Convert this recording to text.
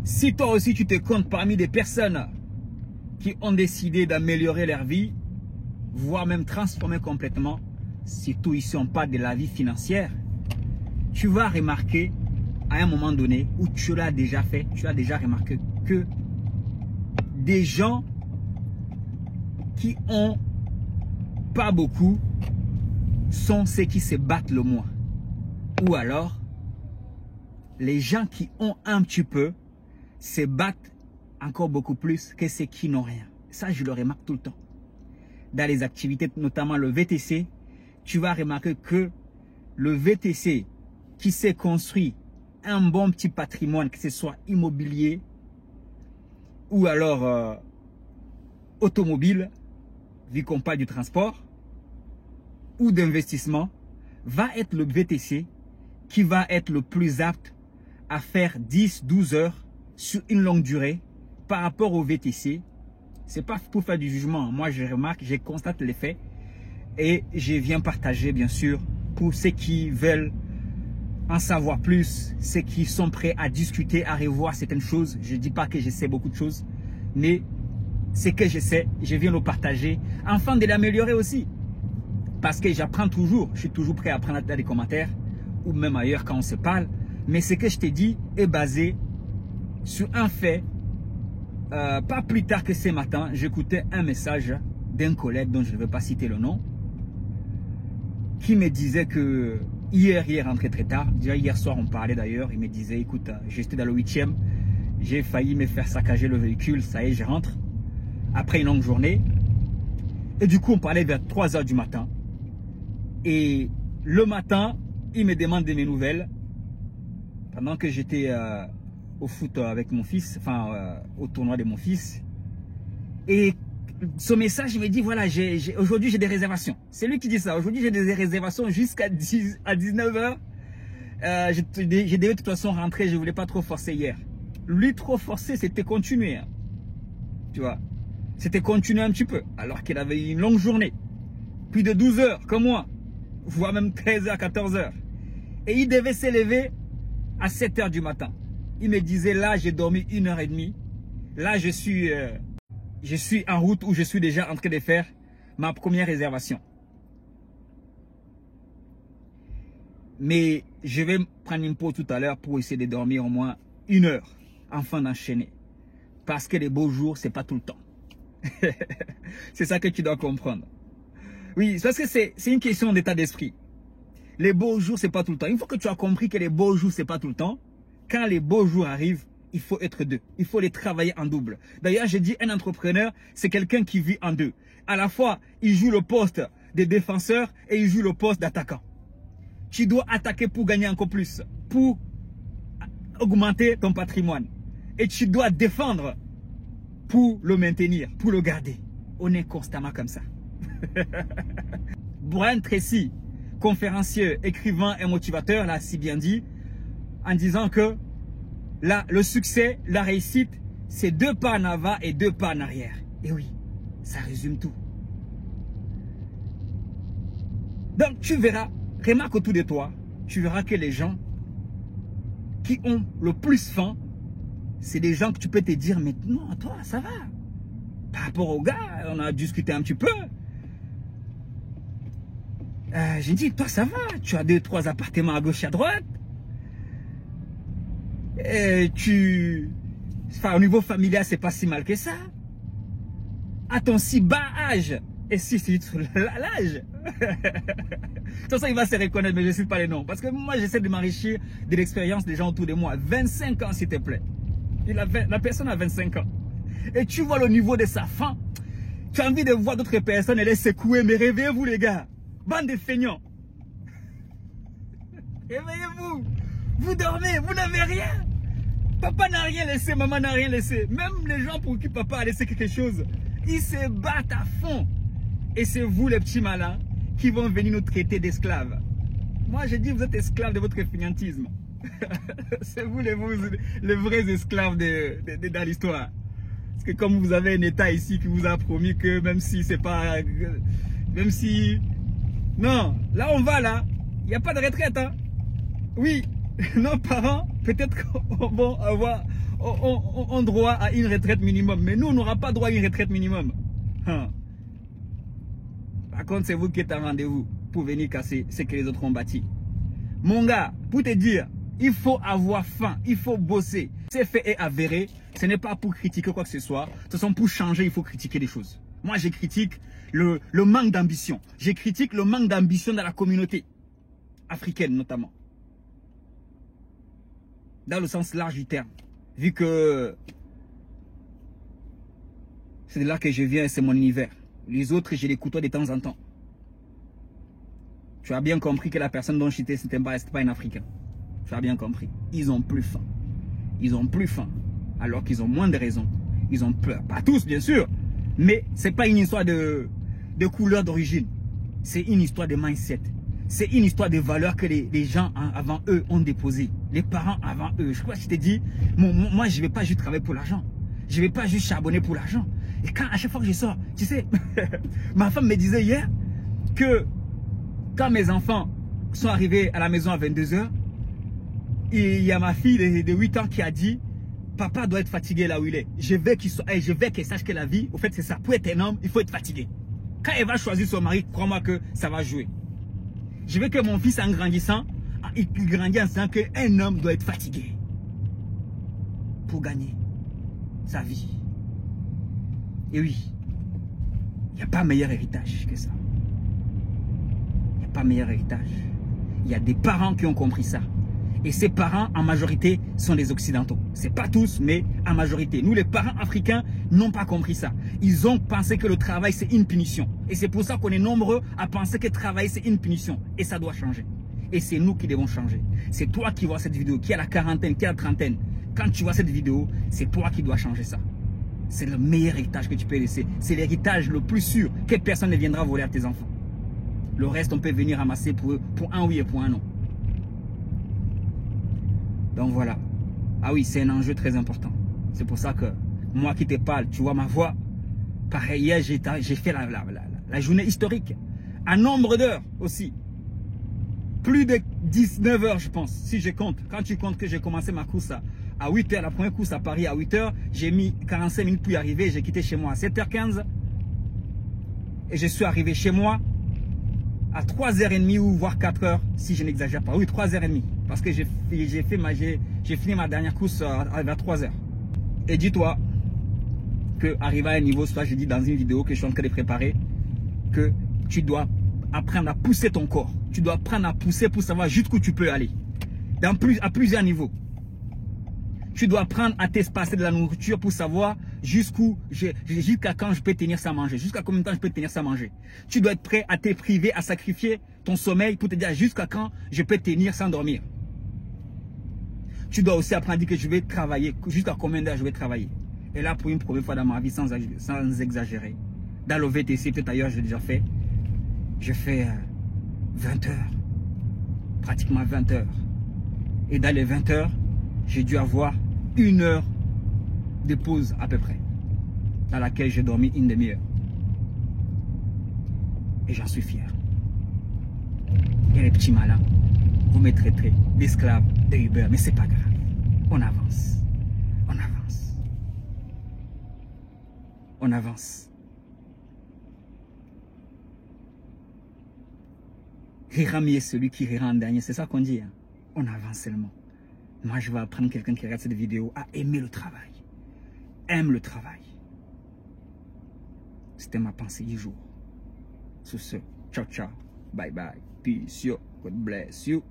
Si toi aussi tu te comptes parmi des personnes qui ont décidé d'améliorer leur vie, voire même transformer complètement, surtout ici on parle de la vie financière, tu vas remarquer à un moment donné où tu l'as déjà fait, tu as déjà remarqué que des gens qui ont pas beaucoup sont ceux qui se battent le moins. Ou alors, les gens qui ont un petit peu se battent encore beaucoup plus que ceux qui n'ont rien. Ça, je le remarque tout le temps. Dans les activités, notamment le VTC, tu vas remarquer que le VTC qui s'est construit un bon petit patrimoine, que ce soit immobilier ou alors automobile, vu qu'on parle du transport, ou d'investissement, va être le VTC qui va être le plus apte à faire 10-12 heures sur une longue durée par rapport au VTC. C'est pas pour faire du jugement. Moi, je remarque, je constate les faits et je viens partager, bien sûr, pour ceux qui veulent en savoir plus, ceux qui sont prêts à discuter, à revoir certaines choses. Je ne dis pas que je sais beaucoup de choses, mais ce que je sais, je viens le partager, afin de l'améliorer aussi. Parce que j'apprends toujours, je suis toujours prêt à apprendre dans les commentaires, ou même ailleurs quand on se parle. Mais ce que je te dis est basé sur un fait. Pas plus tard que ce matin, j'écoutais un message d'un collègue dont je ne vais pas citer le nom, qui me disait que hier il est rentré très tard. Déjà hier soir on parlait d'ailleurs, il me disait écoute, j'étais dans le 8e, j'ai failli me faire saccager le véhicule, ça y est je rentre, après une longue journée. Et du coup on parlait vers 3 h du matin. Et le matin, il me demande de mes nouvelles, pendant que j'étais au foot avec mon fils, enfin au tournoi de mon fils. Et ce message me dit voilà, aujourd'hui j'ai des réservations. C'est lui qui dit ça. Aujourd'hui j'ai des réservations jusqu'à 19 h. Je devais de toute façon rentrer, je voulais pas trop forcer hier. Lui trop forcer, c'était continuer. Hein. Tu vois, c'était continuer un petit peu, alors qu'il avait une longue journée. Plus de 12 heures comme moi, voire même 13 h, 14 h. Et il devait s'élever à 7 h du matin. Il me disait là j'ai dormi 1h30. Là je suis en route où je suis déjà en train de faire ma première réservation. Mais je vais prendre une pause tout à l'heure pour essayer de dormir au moins 1 heure afin d'enchaîner. Parce que les beaux jours, c'est pas tout le temps. C'est ça que tu dois comprendre. Oui, parce que c'est une question d'état d'esprit. Les beaux jours, c'est pas tout le temps. Une fois que tu as compris que les beaux jours, c'est pas tout le temps, quand les beaux jours arrivent, il faut être deux. Il faut les travailler en double. D'ailleurs, je dis un entrepreneur, c'est quelqu'un qui vit en deux. À la fois, il joue le poste de défenseur et il joue le poste d'attaquant. Tu dois attaquer pour gagner encore plus, pour augmenter ton patrimoine. Et tu dois défendre pour le maintenir, pour le garder. On est constamment comme ça. Brian Tracy, conférencier, écrivain et motivateur, l'a si bien dit, en disant que là, le succès, la réussite, c'est 2 pas en avant et 2 pas en arrière. Et oui, ça résume tout. Donc tu verras, remarque autour de toi, tu verras que les gens qui ont le plus faim, c'est des gens que tu peux te dire, mais non, toi, ça va. Par rapport au gars, on a discuté un petit peu. J'ai dit, toi, ça va. Tu as 2-3 appartements à gauche et à droite. Et enfin, au niveau familial, c'est pas si mal que ça. À ton si bas âge. Et si c'est l'âge. De toute façon, il va se reconnaître, mais je ne cite pas les noms. Parce que moi, j'essaie de m'enrichir de l'expérience des gens autour de moi. 25 ans, s'il te plaît. La personne a 25 ans. Et tu vois le niveau de sa faim. Tu as envie de voir d'autres personnes et les secouer. Mais réveillez-vous, les gars. Bande de feignants. Réveillez-vous. Vous dormez, vous n'avez rien. Papa n'a rien laissé, maman n'a rien laissé. Même les gens pour qui papa a laissé quelque chose, ils se battent à fond. Et c'est vous, les petits malins, qui vont venir nous traiter d'esclaves. Moi, je dis, vous êtes esclaves de votre fainéantisme. C'est vous les vrais esclaves dans l'histoire. Parce que comme vous avez un État ici qui vous a promis que même si c'est pas... Même si... Non, là on va là. Il n'y a pas de retraite. Hein. Oui, nos parents peut-être qu'on va avoir on droit à une retraite minimum. Mais nous, on n'aura pas droit à une retraite minimum. Hein. Par contre, c'est vous qui êtes à rendez-vous pour venir casser ce que les autres ont bâti. Mon gars, pour te dire, il faut avoir faim, il faut bosser. C'est fait et avéré. Ce n'est pas pour critiquer quoi que ce soit. De toute façon, pour changer, il faut critiquer des choses. Moi, je critique le manque d'ambition. Je critique le manque d'ambition dans la communauté africaine, notamment. Dans le sens large du terme. Vu que c'est de là que je viens et c'est mon univers. Les autres, je les côtoie de temps en temps. Tu as bien compris que la personne dont je citais, ce n'était pas un Africain. Tu as bien compris. Ils ont plus faim. Ils ont plus faim. Alors qu'ils ont moins de raisons. Ils ont peur. Pas tous, bien sûr. Mais ce n'est pas une histoire de couleur d'origine. C'est une histoire de mindset. C'est une histoire de valeurs que les gens avant eux ont déposées. Les parents avant eux. Je crois que je t'ai dit, moi, je ne vais pas juste travailler pour l'argent. Je ne vais pas juste charbonner pour l'argent. Et à chaque fois que je sors, tu sais, ma femme me disait hier que quand mes enfants sont arrivés à la maison à 22 h, il y a ma fille de 8 ans qui a dit, papa doit être fatigué là où il est. Je veux qu'il sache que la vie, au fait, c'est ça. Pour être un homme, il faut être fatigué. Quand elle va choisir son mari, crois-moi que ça va jouer. Je veux que mon fils, en grandissant, il grandit en sachant qu'un homme doit être fatigué pour gagner sa vie. Et oui, il n'y a pas meilleur héritage que ça. Il n'y a pas meilleur héritage. Il y a des parents qui ont compris ça. Et ces parents, en majorité, sont des Occidentaux. Ce n'est pas tous, mais en majorité. Nous, les parents africains, n'ont pas compris ça. Ils ont pensé que le travail, c'est une punition. Et c'est pour ça qu'on est nombreux à penser que travailler, c'est une punition. Et ça doit changer. Et c'est nous qui devons changer. C'est toi qui vois cette vidéo, qui a la quarantaine, qui a la trentaine. Quand tu vois cette vidéo, c'est toi qui dois changer ça. C'est le meilleur héritage que tu peux laisser. C'est l'héritage le plus sûr que personne ne viendra voler à tes enfants. Le reste, on peut venir ramasser pour eux, pour un oui et pour un non. Donc voilà. Ah oui, c'est un enjeu très important. C'est pour ça que moi qui te parle, tu vois ma voix. Pareil, hier, j'ai fait la journée historique. Un nombre d'heures aussi. Plus de 19 heures, je pense, si je compte. Quand tu comptes que j'ai commencé ma course à 8 h, la première course à Paris à 8 h, j'ai mis 45 minutes pour y arriver. J'ai quitté chez moi à 7 h 15. Et je suis arrivé chez moi à 3 h 30 ou voire 4 h, si je n'exagère pas. Oui, 3 h 30. Parce que j'ai fini ma dernière course vers 3 h. Et dis-toi que arrivé à un niveau, soit je dis dans une vidéo que je suis en train de préparer, que tu dois apprendre à pousser ton corps. Tu dois apprendre à pousser pour savoir jusqu'où tu peux aller. À plusieurs niveaux. Tu dois apprendre à t'espacer de la nourriture pour savoir jusqu'à quand je peux tenir sans manger. Jusqu'à combien de temps je peux tenir sans manger. Tu dois être prêt à te priver, à sacrifier ton sommeil pour te dire jusqu'à quand je peux tenir sans dormir. Tu dois aussi apprendre à dire que je vais travailler, jusqu'à combien d'heures je vais travailler. Et là, pour une première fois dans ma vie, sans exagérer, dans le VTC, peut-être ailleurs, j'ai déjà fait, je fais 20 heures, pratiquement 20 heures. Et dans les 20 heures, j'ai dû avoir 1 heure de pause à peu près, dans laquelle j'ai dormi une demi-heure. Et j'en suis fier. Et les petits malins, vous me traiterez d'esclaves, de Uber, mais c'est pas grave. On avance. On avance. On avance. Rira mieux celui qui rira en dernier, c'est ça qu'on dit. Hein? On avance seulement. Moi, je vais apprendre quelqu'un qui regarde cette vidéo à aimer le travail. Aime le travail. C'était ma pensée du jour. Sur ce, ciao, ciao. Bye, bye. Peace, yo. God bless you.